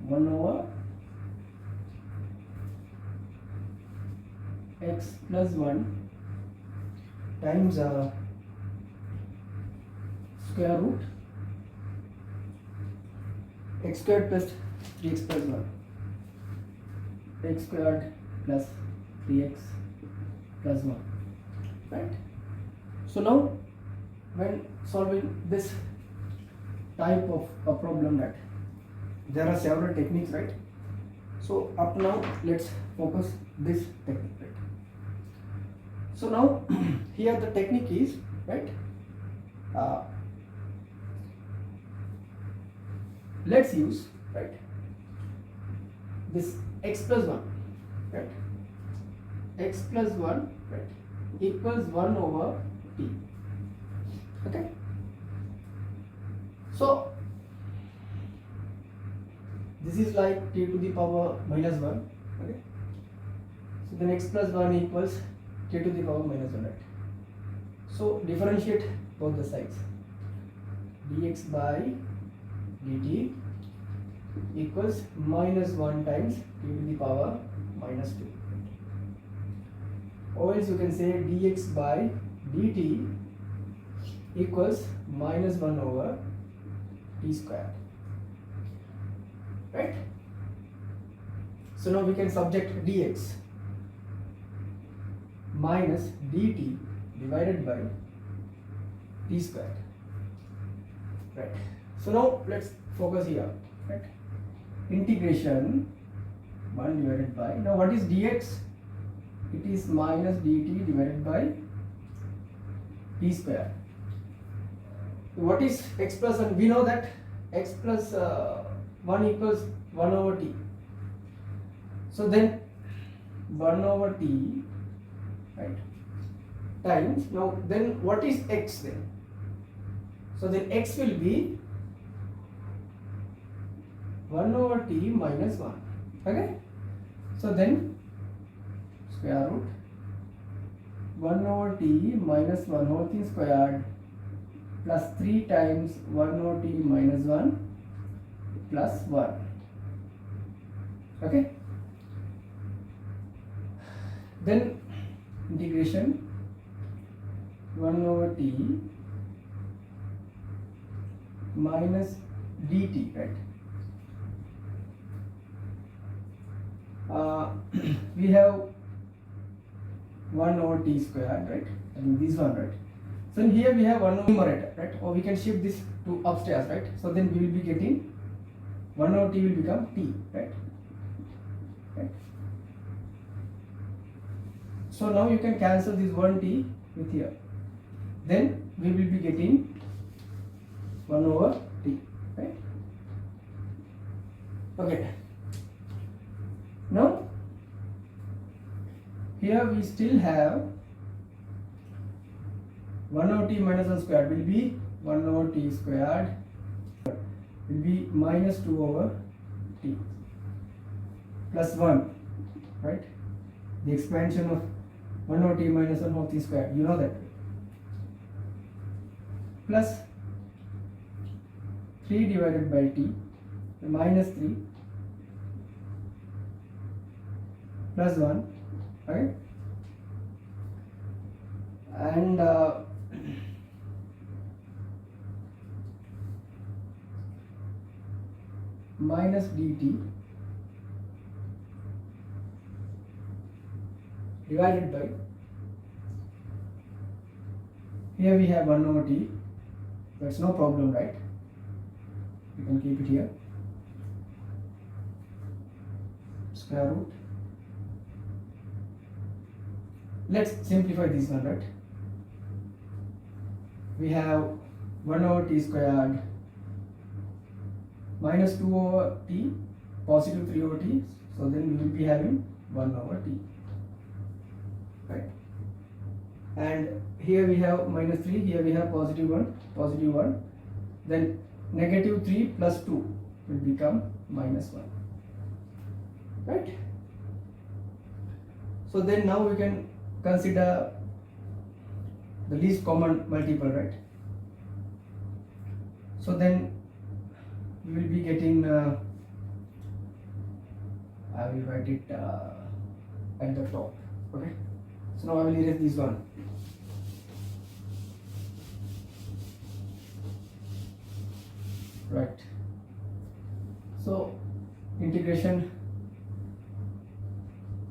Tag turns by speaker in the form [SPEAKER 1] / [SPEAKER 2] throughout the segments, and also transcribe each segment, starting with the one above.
[SPEAKER 1] 1 over x plus 1 times square root x squared plus 3x plus 1, x squared plus 3x plus 1, right? So now when solving this type of a problem, that there are several techniques, right? So up now let's focus this technique, right? So now here the technique is, right, let's use, right, this x plus 1, right, x plus 1, right, equals 1 over t. Okay, so this is like t to the power minus 1. Okay, so then x plus 1 equals t to the power minus 1, right? So differentiate both the sides. Dx by dt equals minus 1 times t to the power minus 2. Or else you can say dx by dt equals minus 1 over t square, right? So now we can subject dx minus dt divided by t square, right? So now let's focus here, right? Integration 1 divided by, now what is dx? It is minus dt divided by t square. What is x plus 1? We know that x plus 1 equals 1 over t. So then 1 over t, right, times, now then what is x then? So then x will be 1 over t minus 1. Okay, so then square root 1 over t minus 1 whole thing squared plus 3 times 1 over t minus 1 plus 1. Okay, then integration 1 over t minus dt, right? We have 1 over t square, right? I mean this one, right? So in here we have 1 over numerator, right? Or we can shift this to upstairs, right? So then we will be getting 1 over t will become t, right? Right. So now you can cancel this 1t with here. Then we will be getting 1 over t, right? Okay. Now here we still have 1 over t minus 1 squared will be 1 over t squared will be minus 2 over t plus 1, right? The expansion of 1 over t minus 1 whole t squared, you know that, plus 3 divided by t minus 3 plus 1, right? And minus dt divided by, here we have 1 over t, that's no problem, right? You can keep it here, square root. Let's simplify this one, right? We have 1 over t squared minus 2 over t, positive 3 over t, so then we will be having 1 over t, right? And here we have minus 3, here we have positive 1, then negative 3 plus 2 will become minus 1, right? So then now we can consider the least common multiple, right? So then we will be getting I will write it at the top. Okay, so now I will erase this one. Right, so integration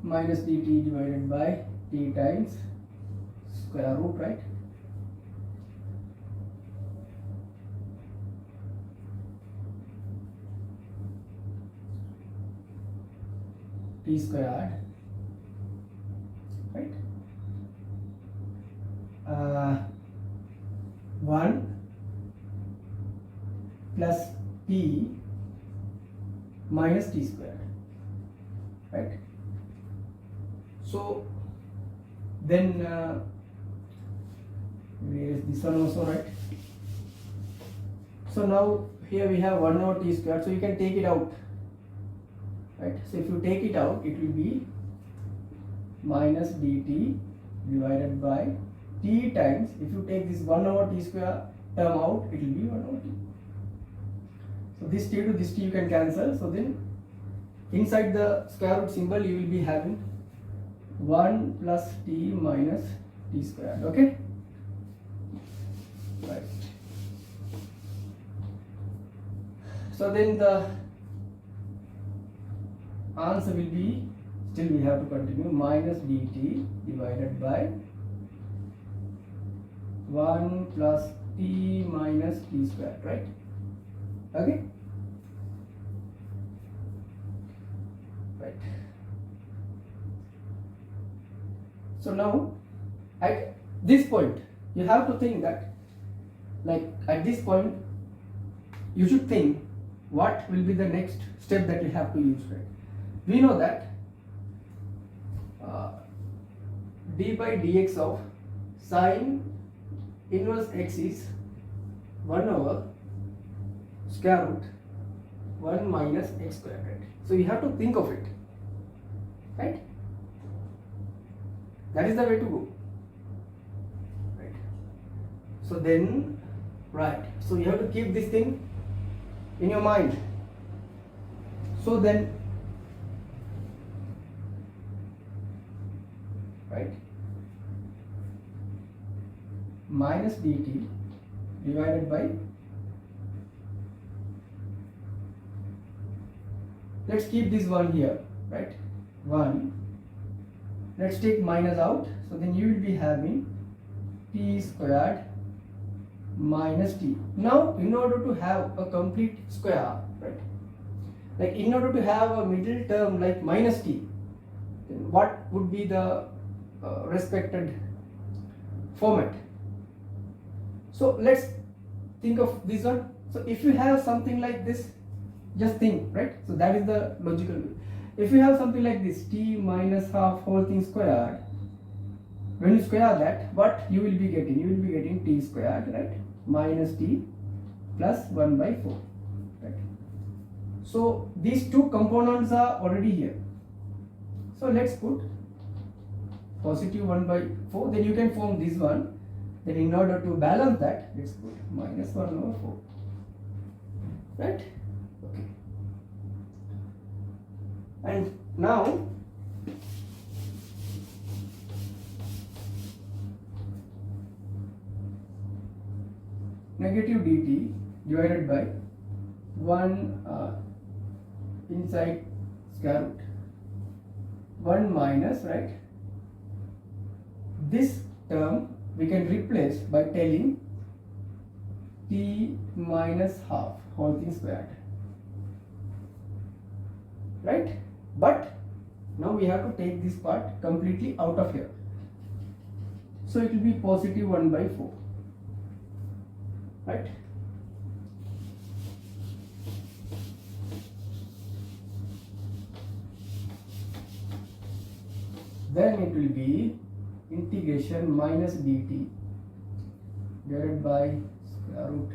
[SPEAKER 1] minus dt divided by t times square root, right? T squared, right? 1 plus p minus t squared, right? So then where is this one also, right? So now here we have 1 over t squared, so you can take it out, right? So if you take it out, it will be minus dt divided by t times, if you take this 1 over t square term out, it will be 1 over t. So this t to this t you can cancel, so then inside the square root symbol you will be having 1 plus t minus t squared, okay? Right. So then the answer will be, still we have to continue, minus dt divided by 1 plus t minus t squared, right? Okay, right. So now at this point you have to think that, like at this point you should think what will be the next step that you have to use, right? We know that d by dx of sine inverse x is 1 over square root 1 minus x squared, right? So you have to think of it, right? That is the way to go, right? So then, right, so you have to keep this thing in your mind. So then, right, minus dt divided by, let's keep this one here, right? 1, let's take minus out, so then you will be having t squared minus t. Now in order to have a complete square, right, like in order to have a middle term like minus t, then what would be the respected format? So let's think of this one. So if you have something like this, just think, right? So that is the logical way. If you have something like this, t minus half whole thing squared, when you square that, what you will be getting? You will be getting t squared, right, minus t plus 1 by 4, right? So these two components are already here. So let's put positive 1 by 4, then you can form this one. Then in order to balance that, let's put minus 1 over 4, right? Okay. And now negative dt divided by 1 inside square root 1 minus, right, this term we can replace by telling t minus half whole thing squared, right? But now we have to take this part completely out of here, so it will be positive 1 by 4, right? Then it will be integration minus dt divided by square root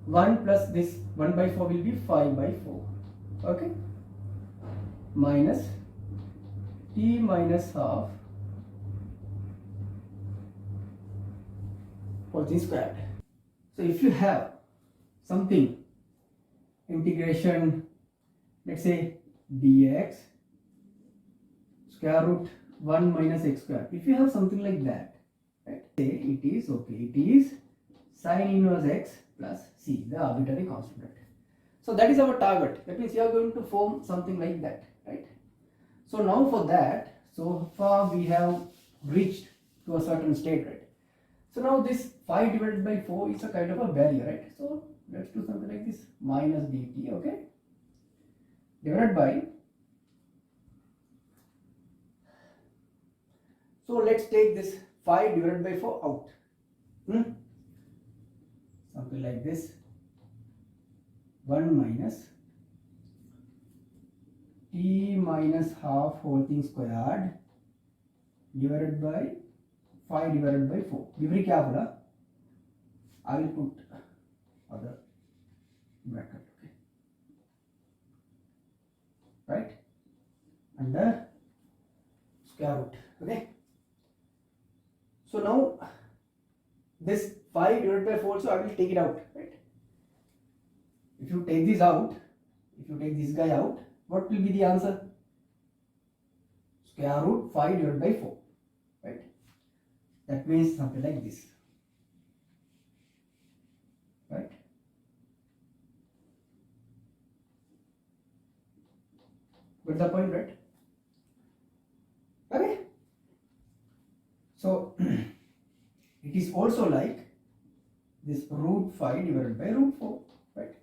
[SPEAKER 1] 1 plus this 1 by 4 will be 5 by 4, okay, minus t minus half whole thing squared. So if you have something integration, let's say dx square root 1 minus x square. If you have something like that, right, say it is okay, it is sine inverse x plus c, the arbitrary constant. Right? So that is our target. That means you are going to form something like that, right? So now for that, so far we have reached to a certain state, right? So now this 5 divided by 4 is a kind of a barrier, right? So let's do something like this, minus dt, okay, divided by, so let's take this 5 divided by 4 out, something like this, 1 minus t minus half whole thing squared divided by 5 divided by 4. Be very careful, huh? I will put other bracket, okay, right, under square root, okay. So now this 5 divided by 4, so I will take it out, right? If you take this out, if you take this guy out, what will be the answer? Square root 5 divided by 4, right? That means something like this, right? Got the point, right? Okay. So it is also like this root 5 divided by root 4, right?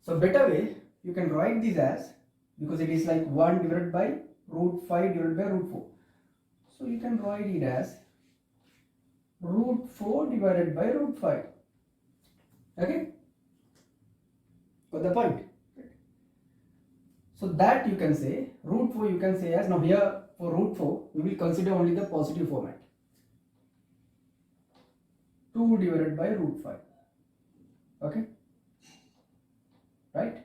[SPEAKER 1] So better way, you can write this as, because it is like 1 divided by root 5 divided by root 4. So you can write it as root 4 divided by root 5. Okay? Got the point? So that you can say, root 4 you can say as, now here for root 4, we will consider only the positive format. 2 divided by root 5. Okay? Right?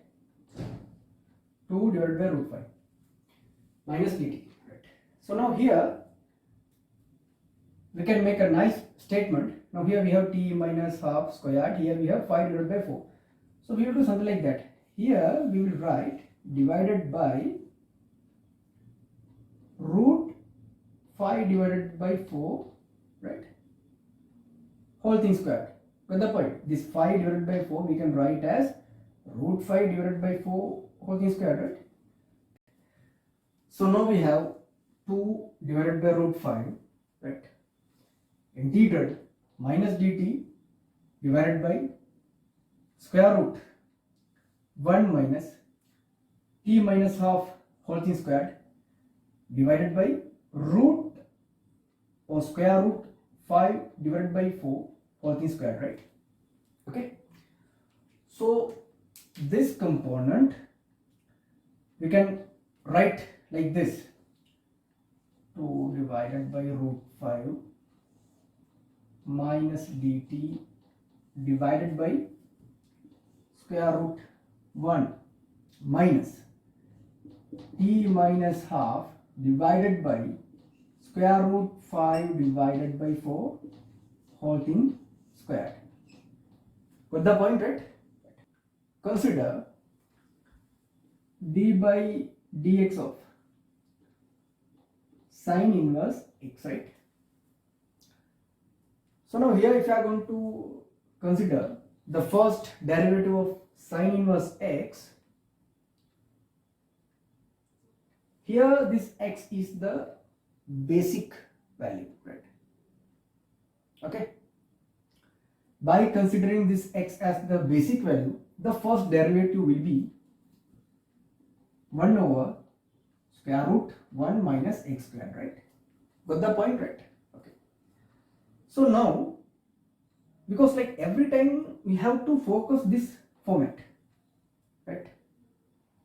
[SPEAKER 1] 2 divided by root 5 minus dt. Right? So now here we can make a nice statement. Now here we have t minus half squared, here we have 5 divided by 4. So we will do something like that. Here we will write divided by root 5 divided by 4, right, whole thing squared. Got the point? This 5 divided by 4 we can write as root 5 divided by 4 whole thing squared, right? So now we have 2 divided by root 5, right, integral minus dt divided by square root 1 minus t minus half whole thing squared divided by root or square root 5 divided by 4 whole thing squared, right? Okay. So this component we can write like this, 2 divided by root 5 minus dt divided by square root 1 minus t minus half divided by square root 5 divided by 4 whole thing squared. Got the point, right? Consider d by dx of sine inverse x, right? So now here if you are going to consider the first derivative of sine inverse x, here this x is the basic value, right? Okay. By considering this x as the basic value, the first derivative will be 1 over square root 1 minus x squared, right? Got the point, right? Okay. So now, because like every time we have to focus this format, right,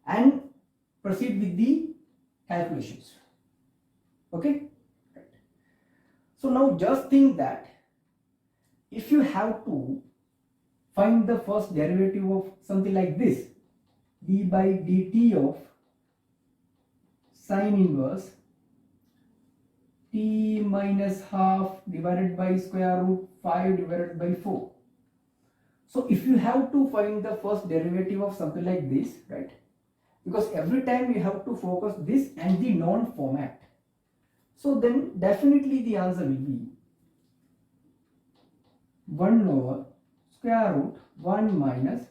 [SPEAKER 1] and proceed with the calculations. Okay. Right. So now just think that if you have to find the first derivative of something like this, d by dt of sine inverse t minus half divided by square root 5 divided by 4. So if you have to find the first derivative of something like this, right, because every time you have to focus this and the known format. So then definitely the answer will be 1 over square root 1 minus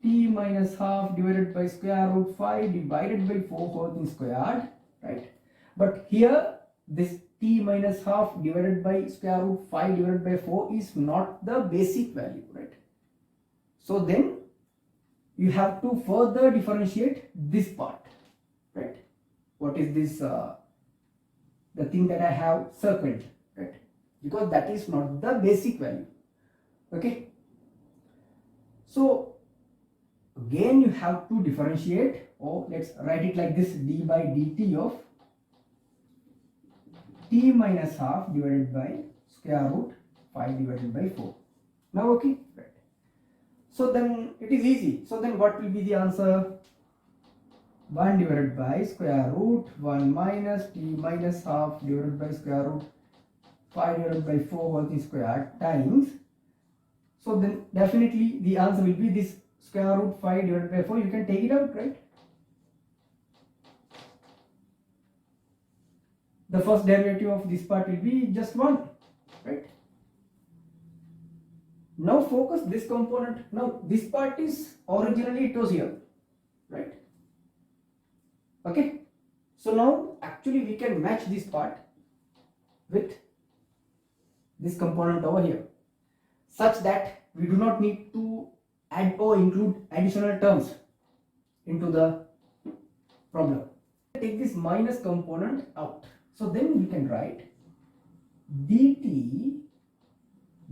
[SPEAKER 1] t minus half divided by square root 5 divided by 4 whole thing squared, right? But here this t minus half divided by square root 5 divided by 4 is not the basic value, right? So then you have to further differentiate this part, right? What is this, the thing that I have circled, right? Because that is not the basic value, okay? So again you have to differentiate, or let's write it like this, d by dt of t minus half divided by square root 5 divided by 4. Now okay, right? So then it is easy. So then what will be the answer? 1 divided by square root 1 minus t minus half divided by square root 5 divided by 4 whole thing squared times. So then definitely the answer will be this square root 5 divided by 4. You can take it out, right? The first derivative of this part will be just 1, right? Now focus this component. Now this part is originally it was here, right? Okay. So now actually we can match this part with this component over here, such that we do not need to add or include additional terms into the problem. Take this minus component out. So then we can write dt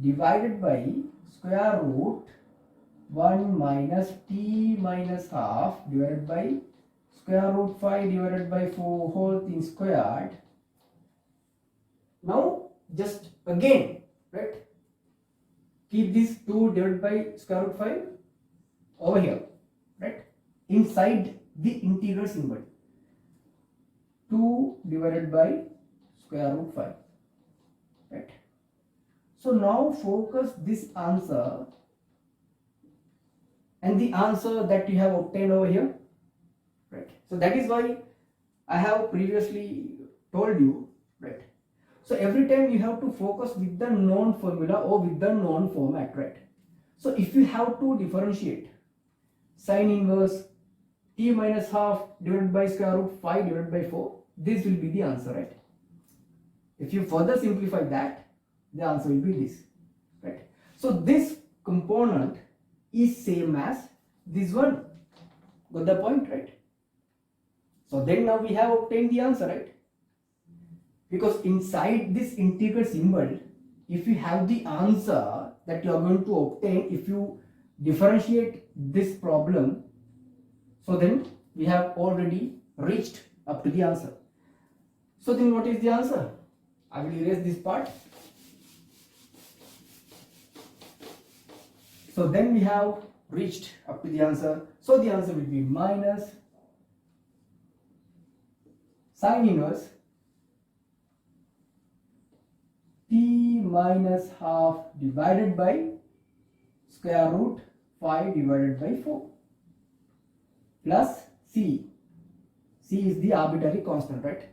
[SPEAKER 1] divided by square root 1 minus t minus half divided by square root 5 divided by 4 whole thing squared. Now just again, right, keep this 2 divided by square root 5 over here, right, inside the integral symbol. 2 divided by square root 5, right? So now focus this answer and the answer that you have obtained over here, right? So that is why I have previously told you, right? So every time you have to focus with the known formula or with the known format, right? So if you have to differentiate sine inverse t minus half divided by square root 5 divided by 4, this will be the answer, right? If you further simplify that, the answer will be this, right? So this component is same as this one. Got the point, right? So then now we have obtained the answer, right? Because inside this integral symbol, if you have the answer that you are going to obtain if you differentiate this problem, so then we have already reached up to the answer. So then what is the answer? I will erase this part. So then we have reached up to the answer. So the answer will be minus sine inverse t minus half divided by square root 5 divided by 4 plus c. C is the arbitrary constant, right?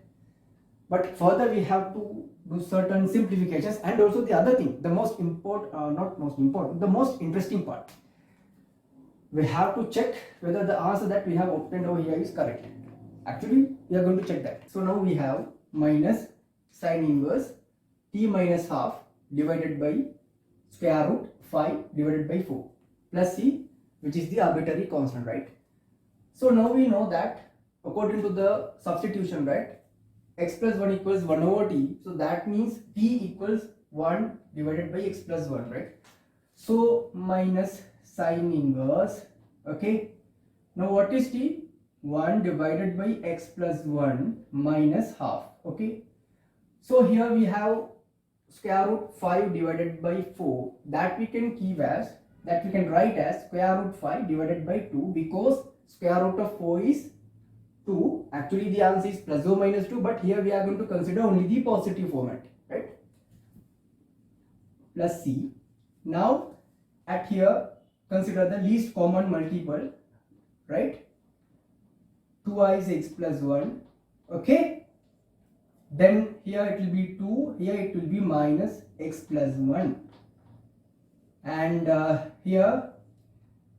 [SPEAKER 1] But further we have to do certain simplifications, and also the other thing, the most important, not most important, the most interesting part, we have to check whether the answer that we have obtained over here is correct. Actually, we are going to check that. So now we have minus sine inverse t minus half divided by square root 5 divided by 4 plus c, which is the arbitrary constant, right? So now we know that according to the substitution, right, x plus 1 equals 1 over t. So that means t equals 1 divided by x plus 1, right? So minus sine inverse, okay. Now what is t? 1 divided by x plus 1 minus half, okay. So here we have square root 5 divided by 4, that we can keep as, that we can write as square root 5 divided by 2, because square root of 4 is 2. Actually the answer is plus or minus 2, but here we are going to consider only the positive format, right? Plus c. Now at here consider the least common multiple, right? twice x plus 1. Okay, then here it will be 2, here it will be minus x plus 1, and here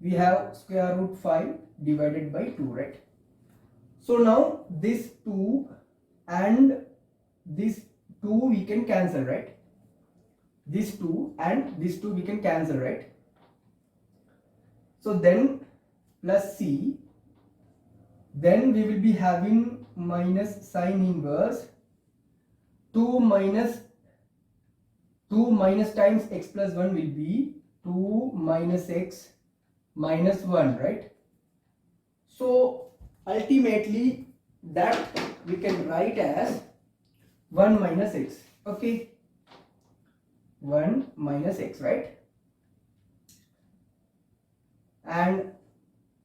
[SPEAKER 1] we have square root 5 divided by 2, right? So now this 2 and this 2 we can cancel, right? This 2 and this 2 we can cancel, right? So then plus c, then we will be having minus sine inverse 2 minus times x plus 1 will be 2 minus x minus 1, right? So ultimately that we can write as 1 minus x. Okay, 1 minus x, right? And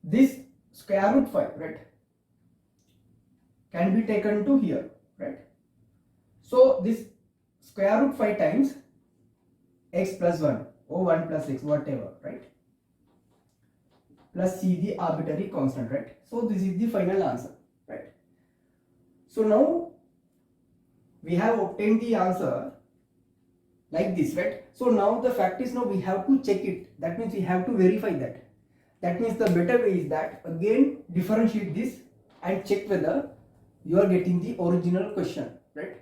[SPEAKER 1] this square root 5, right, can be taken to here, right? So this square root 5 times x plus 1 or 1 plus x, whatever, right, plus c, the arbitrary constant, right? So this is the final answer, right? So now we have obtained the answer like this, right? So now the fact is, now we have to check it. That means we have to verify that. That means the better way is that again differentiate this and check whether you are getting the original question, right?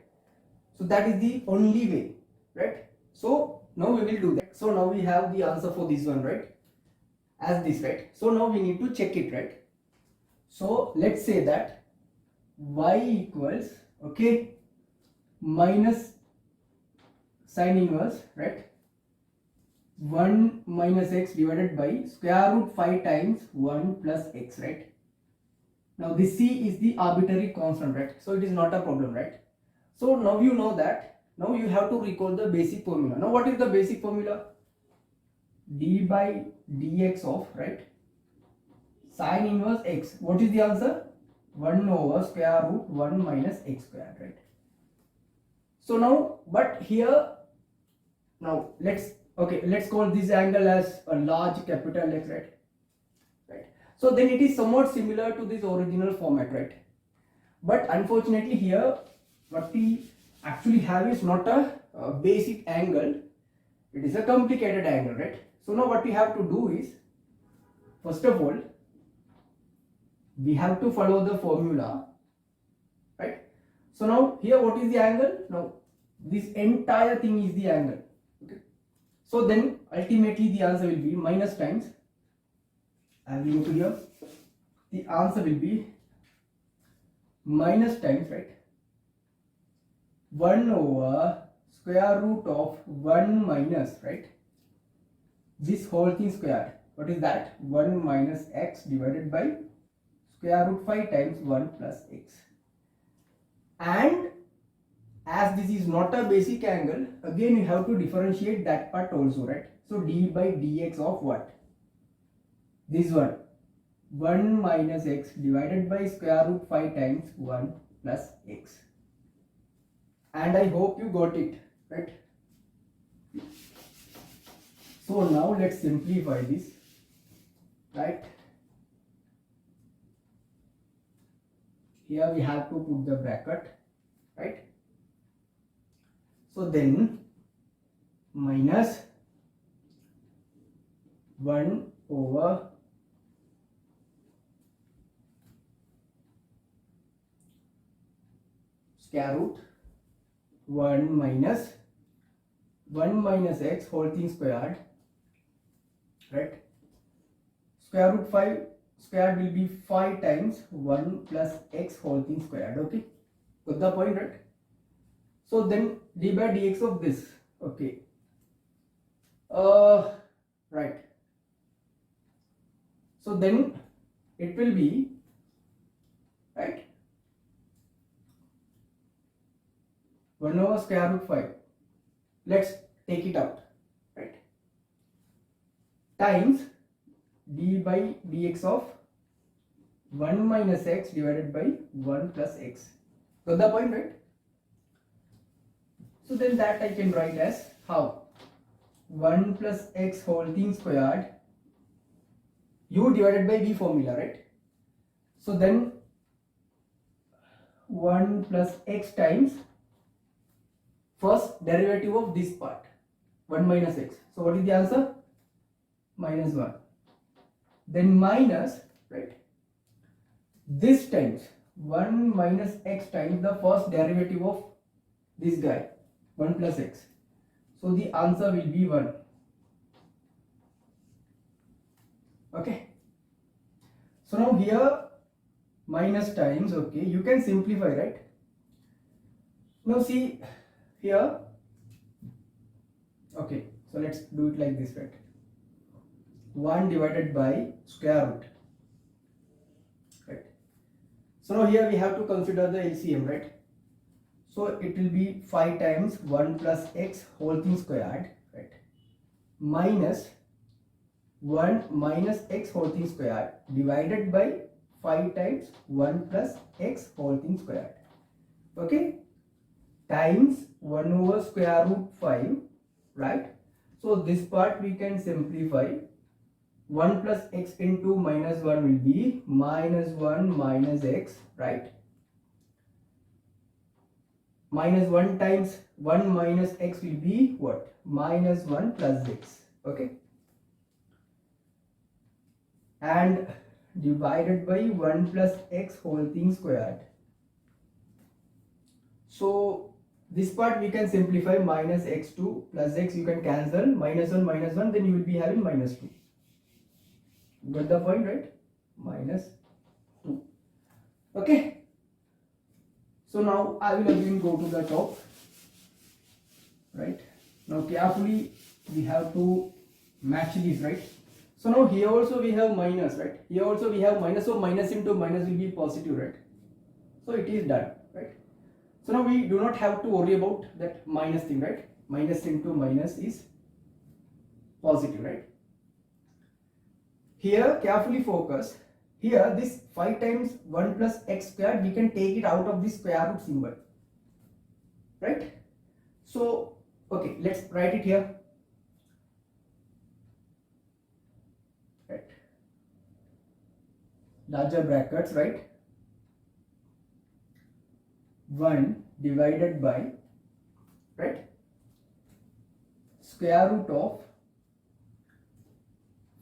[SPEAKER 1] So that is the only way, right? So now we will do that. So now we have the answer for this one, right, as this, right? So now we need to check it, right? So let's say that y equals, okay, minus sine inverse, right, 1 minus x divided by square root 5 times 1 plus x, right? Now this c is the arbitrary constant, right? So it is not a problem, right? So now you know that. Now you have to recall the basic formula. Now what is the basic formula? D by dx of, right, sine inverse x. What is the answer? 1 over square root 1 minus x squared, right? So now, but here, now let's call this angle as a large capital X, right? Right. So then it is somewhat similar to this original format, right? But unfortunately here what we actually have is not a basic angle, it is a complicated angle, right? So now what we have to do is, first of all, we have to follow the formula, right? So now here what is the angle? Now this entire thing is the angle. Okay. So then ultimately the answer will be minus times, I will go to here, the answer will be minus times, right, 1 over square root of 1 minus, right, this whole thing squared. What is that? 1 minus x divided by square root 5 times 1 plus x. And as this is not a basic angle, again you have to differentiate that part also, right? So d by dx of what? This one, 1 minus x divided by square root 5 times 1 plus x. And I hope you got it, right? So now let's simplify this, right? Here we have to put the bracket, right? So then minus 1 over square root 1 minus x whole thing squared, right? Square root 5 squared will be 5 times 1 plus x whole thing squared. Okay, got the point, right? So then d by dx of this, okay, right, so then it will be, right, 1 over square root 5, let's take it out, right, times d by dx of 1 minus x divided by 1 plus x. Got the point, right? So then that I can write as how? 1 plus x whole thing squared, u divided by v formula, right? So then 1 plus x times first derivative of this part, 1 minus x. So what is the answer? Minus 1. Then minus, right, this times 1 minus x times the first derivative of this guy, 1 plus x. So the answer will be 1. Okay. So now here minus times, okay, you can simplify, right? Now see here, okay, so let's do it like this, right? 1 divided by square root, right? So now here we have to consider the LCM, right? So it will be 5 times 1 plus x whole thing squared, right, minus 1 minus x whole thing squared divided by 5 times 1 plus x whole thing squared, okay, times 1 over square root 5, right? So this part we can simplify. 1 plus x into minus 1 will be minus 1 minus x, right? Minus 1 times 1 minus x will be what? Minus 1 plus x, okay? And divided by 1 plus x whole thing squared. So this part we can simplify. Minus x2 plus x you can cancel, minus 1, then you will be having minus 2. Got the point, right? Minus 2. Okay. So now I will again go to the top, right? Now carefully we have to match these, right? So now here also we have minus, right? Here also we have minus, so minus into minus will be positive, right? So it is done, right? So now we do not have to worry about that minus thing, right? Minus into minus is positive, right? Here carefully focus. Here this 5 times 1 plus x squared, we can take it out of the square root symbol, right? So okay, let's write it here, right? Larger brackets, right? 1 divided by, right, square root of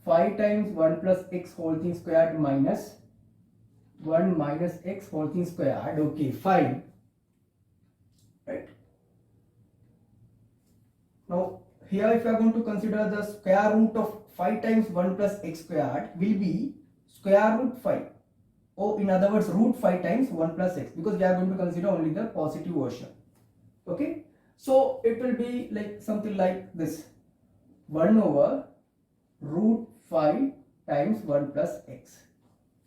[SPEAKER 1] 5 times 1 plus x whole thing squared minus 1 minus x whole thing squared, okay, fine, right? Now here if you are going to consider the square root of 5 times 1 plus x squared will be square root 5, or in other words root 5 times 1 plus x, because we are going to consider only the positive version, okay? So it will be like something like this, 1 over root 5 times 1 plus x.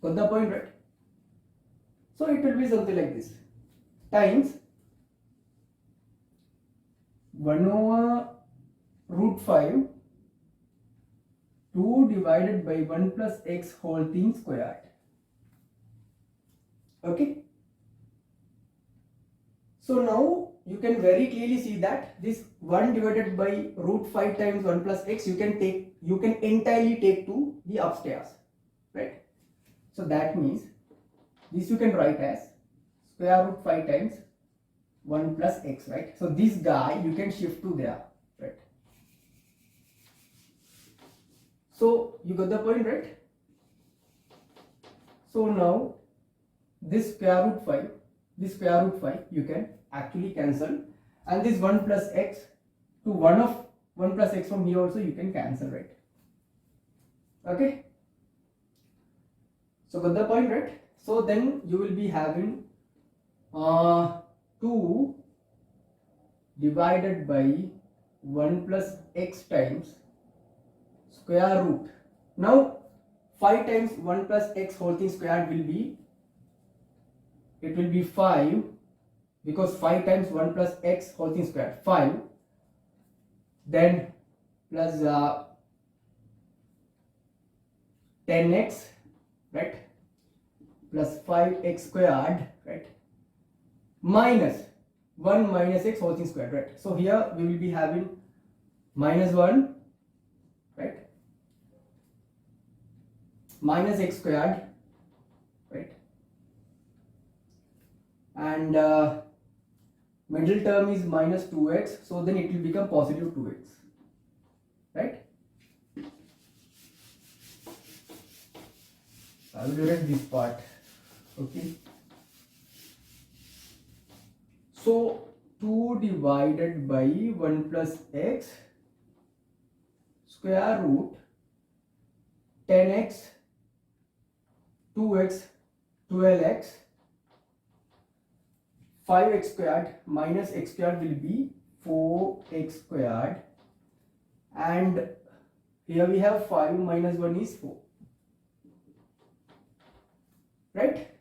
[SPEAKER 1] Got the point, right? So it will be something like this, times 1 over root 5 2 divided by 1 plus x whole thing squared, okay? So now you can very clearly see that this 1 divided by root 5 times 1 plus x you can entirely take to the upstairs, right? So that means this you can write as square root 5 times 1 plus x, right? So this guy you can shift to there, right? So you got the point, right? So now this square root 5 you can actually cancel, and this 1 plus x to 1 of 1 plus x from here also you can cancel, right? Okay, so got the point, right? So then you will be having 2 divided by 1 plus x times square root. Now 5 times 1 plus x whole thing squared will be, it will be 5, because 5 times 1 plus x whole thing squared 5, then plus 10x, right, plus 5x squared, right, minus 1 minus x whole thing squared, right? So here we will be having minus 1, right, minus x squared, right, and middle term is minus 2x, so then it will become positive 2x, right? I will write this part. Okay, so 2 divided by 1 plus x square root 10x 2x 12x 5x squared minus x squared will be 4x squared, and here we have 5 minus 1 is 4, right?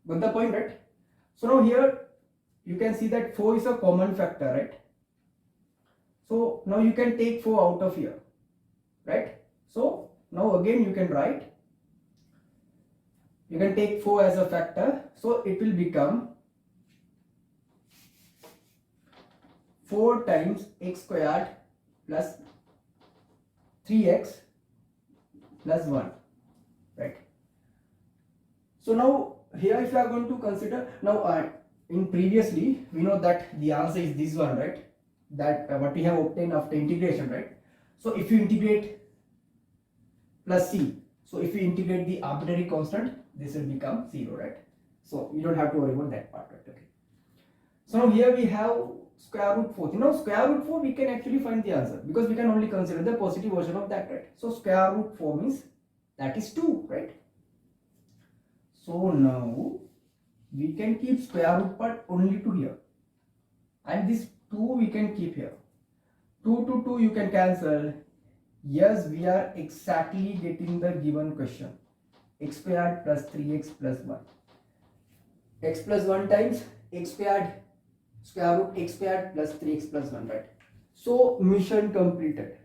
[SPEAKER 1] Got the point, right? So now here you can see that 4 is a common factor, right? So now you can take 4 out of here, right? So now again you can write, you can take 4 as a factor, so it will become 4 times x squared plus 3x plus 1, right? So now here if you are going to consider, now in previously we know that the answer is this one, right? That what we have obtained after integration, right? So if you integrate plus c, so if you integrate the arbitrary constant, this will become 0, right? So you don't have to worry about that part, right? Okay. So now here we have square root 4. Now square root 4 we can actually find the answer because we can only consider the positive version of that, right? So square root 4 means that is 2, right? So now we can keep square root part only to here, and this 2 we can keep here. 2 to 2 you can cancel. Yes, we are exactly getting the given question. X squared plus 3x plus 1. X plus 1 times x squared, square root x squared plus 3x plus 1, right? So mission completed.